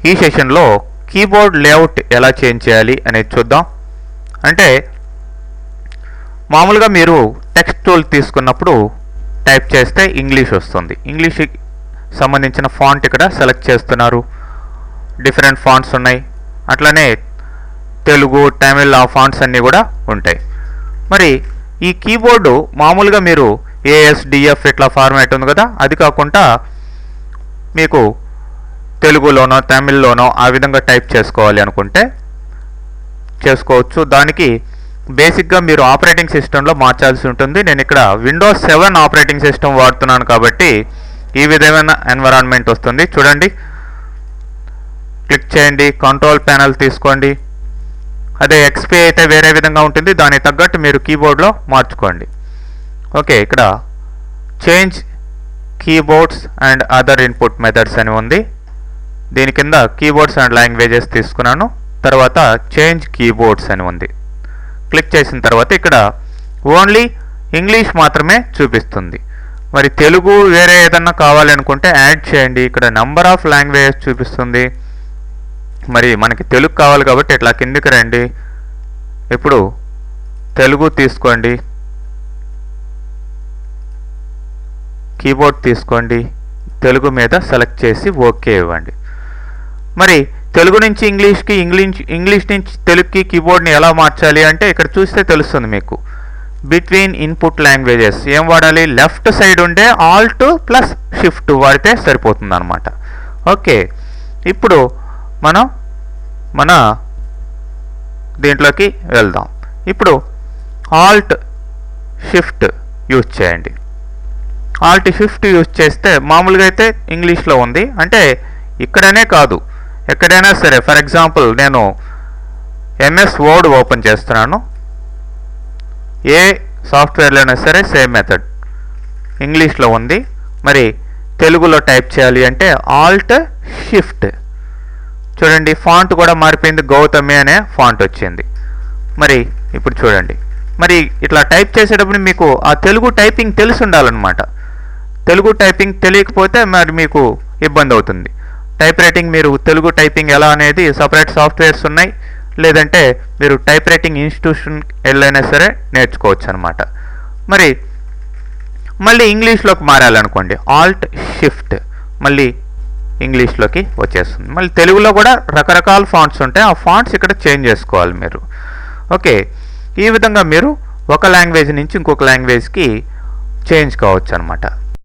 ఈ సెషన్లో keyboard layout ఎలా చేంజ్ చేయాలి అనేది చూద్దాం. అంటే మామూలుగా మీరు టెక్స్ట్ టూల్ తీసుకున్నప్పుడు టైప్ చేస్తే ఇంగ్లీష్ వస్తుంది. ఇంగ్లీష్కి సంబంధించిన ఫాంట్ ఇక్కడ సెలెక్ట్ చేస్తున్నారు. డిఫరెంట్ ఫాంట్స్ ఉన్నాయి. అట్లనే తెలుగు, తమిళ్ ఆ ఫాంట్స్ అన్నీ కూడా ఉంటాయి. మరి ఈ కీబోర్డు మామూలుగా మీరు ASDF ఇట్లా ఫార్మాట్ ఉంది కదా, అది కాకుండా మీకు తెలుగులోనో తమిళ్లోనో ఆ విధంగా టైప్ చేసుకోవాలి అనుకుంటే చేసుకోవచ్చు. దానికి బేసిక్గా మీరు ఆపరేటింగ్ సిస్టంలో మార్చాల్సి ఉంటుంది. నేను ఇక్కడ Windows 7 ఆపరేటింగ్ సిస్టమ్ వాడుతున్నాను కాబట్టి ఈ విధమైన ఎన్విరాన్మెంట్ వస్తుంది. చూడండి, క్లిక్ చేయండి, కంట్రోల్ ప్యానల్ తీసుకోండి. అదే XP అయితే వేరే విధంగా ఉంటుంది. దానికి తగ్గట్టు మీరు కీబోర్డ్లో మార్చుకోండి. ఓకే, ఇక్కడ change keyboards and other input methods అని ఉంది. దీని కింద కీబోర్డ్స్ అండ్ లాంగ్వేజెస్ తీసుకున్నాను. తర్వాత చేంజ్ కీబోర్డ్స్ అని ఉంది. క్లిక్ చేసిన తర్వాత ఇక్కడ ఓన్లీ ఇంగ్లీష్ మాత్రమే చూపిస్తుంది. మరి తెలుగు వేరే ఏదన్నా కావాలి అనుకుంటే యాడ్ చేయండి. ఇక్కడ నెంబర్ ఆఫ్ లాంగ్వేజెస్ చూపిస్తుంది. మరి మనకి తెలుగు కావాలి కాబట్టి ఇట్లా కిందికి రండి. ఇప్పుడు తెలుగు తీసుకోండి, కీబోర్డ్ తీసుకోండి, తెలుగు మీద సెలెక్ట్ చేసి ఓకే ఇవ్వండి. మరి తెలుగు నుంచి ఇంగ్లీష్కి, ఇంగ్లీష్ నుంచి తెలుగుకి కీబోర్డ్ని ఎలా మార్చాలి అంటే ఇక్కడ చూస్తే తెలుస్తుంది మీకు. బిట్వీన్ ఇన్పుట్ లాంగ్వేజెస్ ఏం వాడాలి? లెఫ్ట్ సైడ్ ఉండే Alt ప్లస్ Shift వాడితే సరిపోతుంది అనమాట. ఓకే, ఇప్పుడు మనం మన దీంట్లోకి వెళ్దాం. ఇప్పుడు Alt Shift యూజ్ చేయండి. Alt Shift యూజ్ చేస్తే మామూలుగా అయితే ఇంగ్లీష్లో ఉంది. అంటే ఇక్కడనే కాదు, ఎక్కడైనా సరే. ఫర్ ఎగ్జాంపుల్ నేను MS Word ఓపెన్ చేస్తున్నాను. ఏ సాఫ్ట్వేర్లోనే సరే సేమ్ మెథడ్. ఇంగ్లీష్లో ఉంది. మరి తెలుగులో టైప్ చేయాలి అంటే Alt Shift. చూడండి, ఫాంట్ కూడా మారిపోయింది. గౌతమి అనే ఫాంట్ వచ్చింది. మరి ఇప్పుడు చూడండి, మరి ఇట్లా టైప్ చేసేటప్పుడు మీకు ఆ తెలుగు టైపింగ్ తెలిసి ఉండాలన్నమాట. తెలుగు టైపింగ్ తెలియకపోతే మరి మీకు ఇబ్బంది అవుతుంది. టైప్ రైటింగ్ మీరు తెలుగు టైపింగ్ ఎలా అనేది సపరేట్ సాఫ్ట్వేర్స్ ఉన్నాయి. లేదంటే మీరు టైప్ రైటింగ్ ఇన్స్టిట్యూషన్ వెళ్ళైనా సరే నేర్చుకోవచ్చు అనమాట. మరి మళ్ళీ ఇంగ్లీష్లోకి మారాలనుకోండి, Alt Shift, మళ్ళీ ఇంగ్లీష్లోకి వచ్చేస్తుంది. మళ్ళీ తెలుగులో కూడా రకరకాల ఫాంట్స్ ఉంటాయి. ఆ ఫాంట్స్ ఇక్కడ చేంజ్ చేసుకోవాలి మీరు. ఓకే, ఈ విధంగా మీరు ఒక లాంగ్వేజ్ నుంచి ఇంకొక లాంగ్వేజ్కి చేంజ్ కావచ్చు అనమాట.